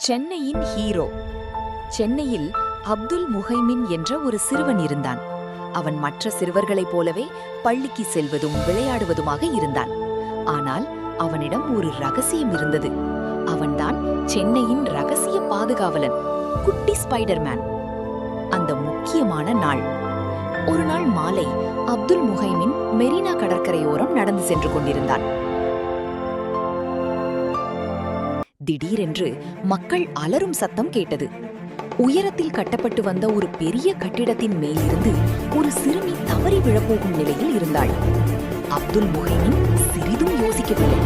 சென்னையின் ஹீரோ. சென்னையில் அப்துல் முஹைமின் என்ற ஒரு சிறுவன் இருந்தான். அவன் மற்ற சிறுவர்களைப் போலவே பள்ளிக்கு செல்வதும் விளையாடுவதுமாக இருந்தான். ஆனால் அவனிடம் ஒரு ரகசியம் இருந்தது. அவன்தான் சென்னையின் ரகசிய பாதுகாவலன், குட்டி ஸ்பைடர்மேன். அந்த முக்கியமான நாள், ஒரு நாள் மாலை அப்துல் முஹைமின் மெரினா கடற்கரையோரம் நடந்து சென்று கொண்டிருந்தான். திடீரென்று மக்கள் அலறும் சத்தம் கேட்டது. உயரத்தில் கட்டப்பட்டு வந்த ஒரு பெரிய கட்டிடத்தின் மேலிருந்து ஒரு சிறுமி தவறி விழப்போகும் நிலையில் இருந்தாள். அப்துல் முஹைமின் சிறிதும் யோசிக்கவில்லை.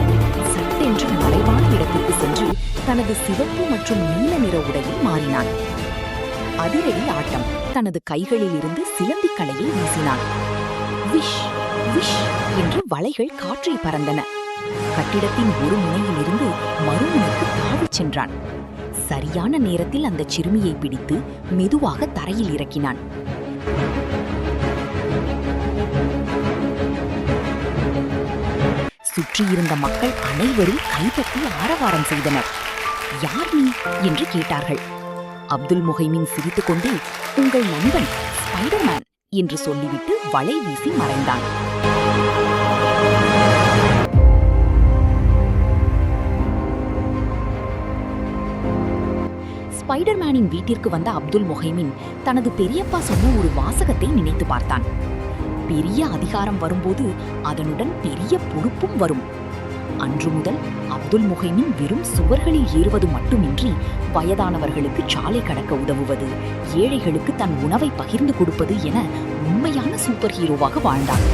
சட்டென்று மறைவான இடத்திற்கு சென்று தனது சிவப்பு மற்றும் நீல நிற உடையில் மாறினான். அதிரடி ஆட்டம். தனது கைகளில் இருந்து சிலந்தி கலையை வீசினான். விஷ் விஷ் என்று வலைகள் காற்றில் பறந்தன. கட்டிடத்தின் ஒரு முனையில் இருந்து மறுமுனைக்கு தாவிச் சென்றான். சரியான நேரத்தில் அந்த சிறுமியை பிடித்து மெதுவாக தரையில் இறக்கினான். சுற்றியிருந்த மக்கள் அனைவரும் கைதட்டி ஆரவாரம் செய்தனர். யார் நீ என்று கேட்டார்கள். அப்துல் முஹைமின் சிரித்துக்கொண்டே, உங்கள் நண்பன் ஸ்பைடர்மேன் என்று சொல்லிவிட்டு வலை வீசி மறைந்தான். ஸ்பைடர்மேனின் வீட்டிற்கு வந்த அப்துல் முஹைமின் தனது பெரியப்பா சொன்ன ஒரு வாசகத்தை நினைத்து பார்த்தான். பெரிய அதிகாரம் வரும்போது அதனுடன் பெரிய பொறுப்பும் வரும். அன்று முதல் அப்துல் முஹைமின் வெறும் சுவர்களில் ஏறுவது மட்டுமின்றி வயதானவர்களுக்கு சாலை கடக்க உதவுவது, ஏழைகளுக்கு தன் உணவை பகிர்ந்து கொடுப்பது என உண்மையான சூப்பர் ஹீரோவாக வாழ்ந்தான்.